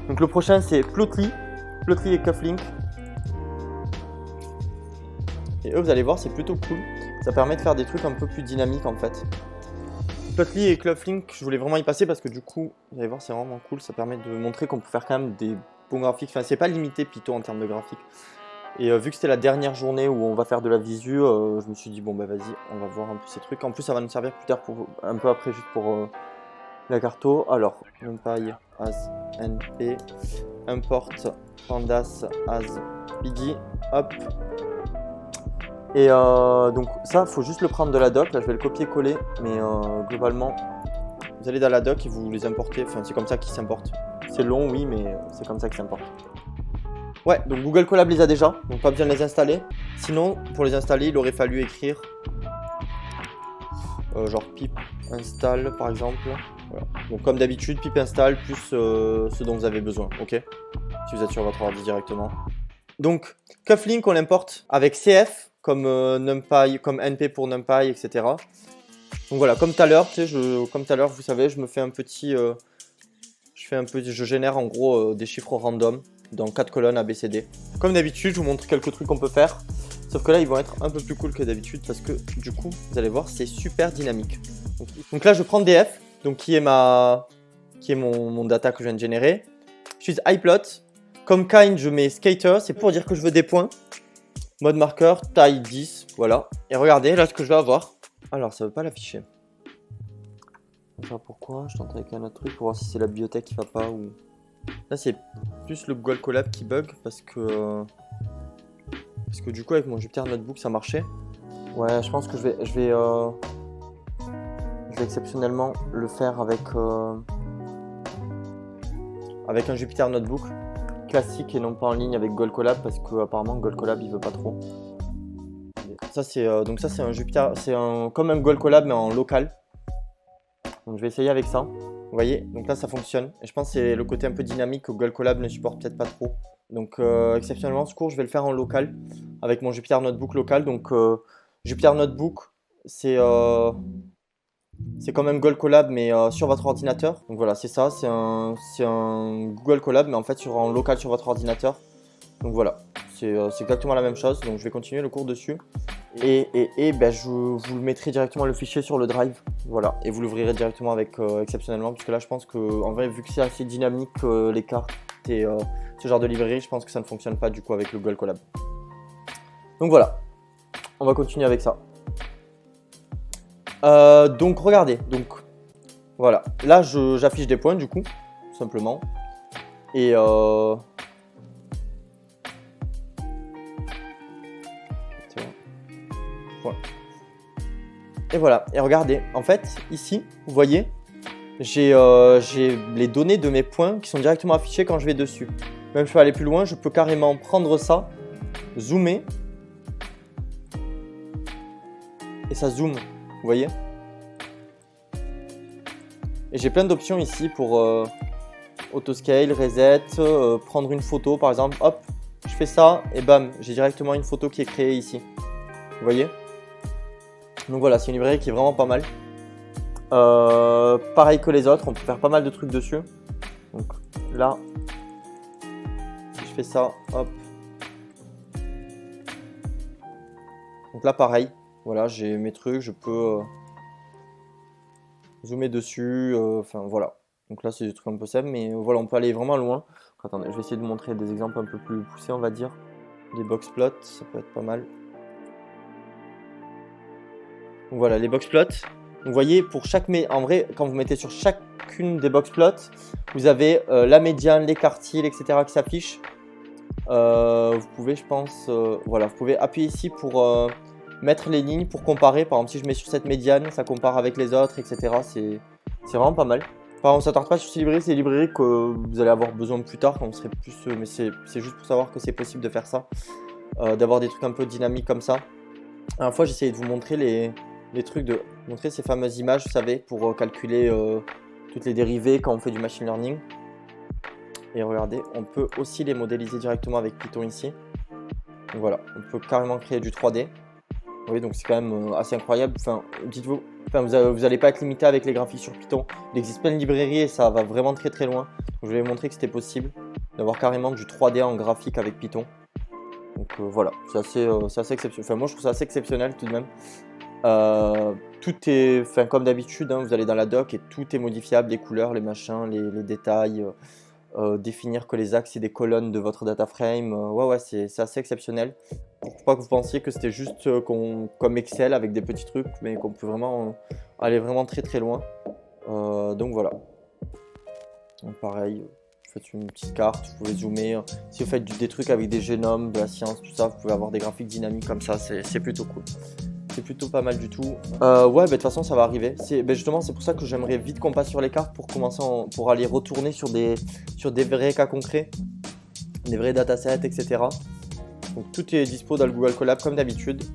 Donc le prochain c'est Plotly et Cufflink. Et eux, vous allez voir, c'est plutôt cool. Ça permet de faire des trucs un peu plus dynamiques en fait. Plotly et Cufflink, je voulais vraiment y passer parce que du coup, vous allez voir, c'est vraiment cool. Ça permet de montrer qu'on peut faire quand même des bons graphiques. Enfin, c'est pas limité Python en termes de graphiques. Et vu que c'était la dernière journée où on va faire de la visu, je me suis dit bon bah vas-y, on va voir un peu ces trucs. En plus, ça va nous servir plus tard pour un peu après juste pour la carto. Alors, numpy as np import pandas as piggy, hop. Et donc ça, faut juste le prendre de la doc. Là, je vais le copier-coller, mais globalement, vous allez dans la doc et vous les importez. Enfin, c'est comme ça qu'ils s'importent. C'est long, oui, mais c'est comme ça qu'ils s'importent. Ouais, donc Google Colab les a déjà, donc pas besoin de les installer. Sinon, pour les installer, il aurait fallu écrire genre pip install par exemple. Voilà. Donc comme d'habitude, pip install plus ce dont vous avez besoin, ok? Si vous êtes sur votre ordi directement. Donc Cufflink, on l'importe avec CF comme NumPy, comme NP pour NumPy, etc. Donc voilà, comme tout à l'heure, tu sais, comme tout à l'heure, vous savez, je me fais un petit, je génère en gros des chiffres random dans 4 colonnes ABCD. Comme d'habitude, je vous montre quelques trucs qu'on peut faire. Sauf que là, ils vont être un peu plus cool que d'habitude parce que du coup, vous allez voir, c'est super dynamique. Donc là, je prends df, donc qui est mon data que je viens de générer. Je suis iPlot. Comme kind, je mets skater, c'est pour dire que je veux des points. Mode marqueur, taille 10, voilà. Et regardez, là, ce que je vais avoir. Alors, ça ne veut pas l'afficher. Je sais pas pourquoi, je tente avec un autre truc pour voir si c'est la bibliothèque qui va pas ou... Là, c'est plus le Google Colab qui bug parce que du coup, avec mon Jupyter Notebook, ça marchait. Ouais, je pense que je vais exceptionnellement le faire avec un Jupyter Notebook classique et non pas en ligne avec Google Colab parce que apparemment Google Colab il veut pas trop. Ça c'est donc ça c'est un Jupyter, comme un Google Colab mais en local. Donc je vais essayer avec ça. Vous voyez, donc là ça fonctionne. Et je pense que c'est le côté un peu dynamique que Google Colab ne supporte peut-être pas trop. Donc exceptionnellement ce cours je vais le faire en local avec mon Jupyter Notebook local. Donc Jupyter Notebook c'est comme un Google Colab mais sur votre ordinateur. Donc voilà, c'est ça, c'est un Google Colab mais en fait en local sur votre ordinateur. Donc voilà, c'est exactement la même chose. Donc je vais continuer le cours dessus. Et ben, je vous le mettrai directement le fichier sur le drive. Voilà, et vous l'ouvrirez directement avec exceptionnellement. Parce que là je pense que en vrai vu que c'est assez dynamique les cartes et ce genre de librairie, je pense que ça ne fonctionne pas du coup avec le Google Colab. Donc voilà, on va continuer avec ça. Donc regardez, donc voilà, là j'affiche des points du coup, tout simplement. Et et voilà, et regardez, en fait ici, vous voyez, j'ai les données de mes points qui sont directement affichées quand je vais dessus. Même si je peux aller plus loin, je peux carrément prendre ça, zoomer, et ça zoome, vous voyez. Et j'ai plein d'options ici pour autoscale, reset, prendre une photo par exemple, hop, je fais ça et bam, j'ai directement une photo qui est créée ici, vous voyez. Donc voilà, c'est une librairie qui est vraiment pas mal. Pareil que les autres, on peut faire pas mal de trucs dessus. Donc là, si je fais ça, hop. Donc là pareil, voilà, j'ai mes trucs, je peux zoomer dessus, enfin voilà. Donc là c'est des trucs un peu simples, mais voilà, on peut aller vraiment loin. Attendez, je vais essayer de vous montrer des exemples un peu plus poussés, on va dire. Des box plots, ça peut être pas mal. Donc voilà, les box plots. Vous voyez, pour chaque en vrai, quand vous mettez sur chacune des box plots, vous avez la médiane, les quartiles, etc. qui s'affichent. Vous pouvez, je pense, voilà, vous pouvez appuyer ici pour mettre les lignes pour comparer. Par exemple, si je mets sur cette médiane, ça compare avec les autres, etc. C'est vraiment pas mal. Par exemple, on ne s'attarde pas sur ces librairies, c'est des librairies que vous allez avoir besoin plus tard quand vous serez plus. Mais c'est juste pour savoir que c'est possible de faire ça, d'avoir des trucs un peu dynamiques comme ça. La dernière fois, j'essayais de vous montrer les trucs de montrer ces fameuses images, vous savez, pour calculer toutes les dérivées quand on fait du machine learning. Et regardez, on peut aussi les modéliser directement avec Python ici. Donc voilà, on peut carrément créer du 3D. Oui, donc c'est quand même assez incroyable. Enfin, dites-vous, vous n'allez pas être limité avec les graphiques sur Python. Il existe plein de librairies et ça va vraiment très très loin. Donc, je vais vous montrer que c'était possible d'avoir carrément du 3D en graphique avec Python. Donc voilà, c'est assez exceptionnel. Enfin, moi je trouve ça assez exceptionnel tout de même. Tout est, enfin, comme d'habitude, hein, vous allez dans la doc et tout est modifiable, les couleurs, les machins, les détails, définir que les axes et des colonnes de votre data frame. Ouais, c'est assez exceptionnel. Pour pas que vous pensiez que c'était juste comme Excel avec des petits trucs, mais qu'on peut vraiment aller vraiment très très loin. Donc voilà. Donc, pareil. Faites une petite carte, vous pouvez zoomer. Si vous faites des trucs avec des génomes, de la science, tout ça, vous pouvez avoir des graphiques dynamiques comme ça, c'est plutôt cool. C'est plutôt pas mal du tout. Ouais, de toute façon, ça va arriver. Justement, c'est pour ça que j'aimerais vite qu'on passe sur les cartes pour commencer pour aller retourner sur des vrais cas concrets, des vrais datasets, etc. Donc tout est dispo dans le Google Colab comme d'habitude.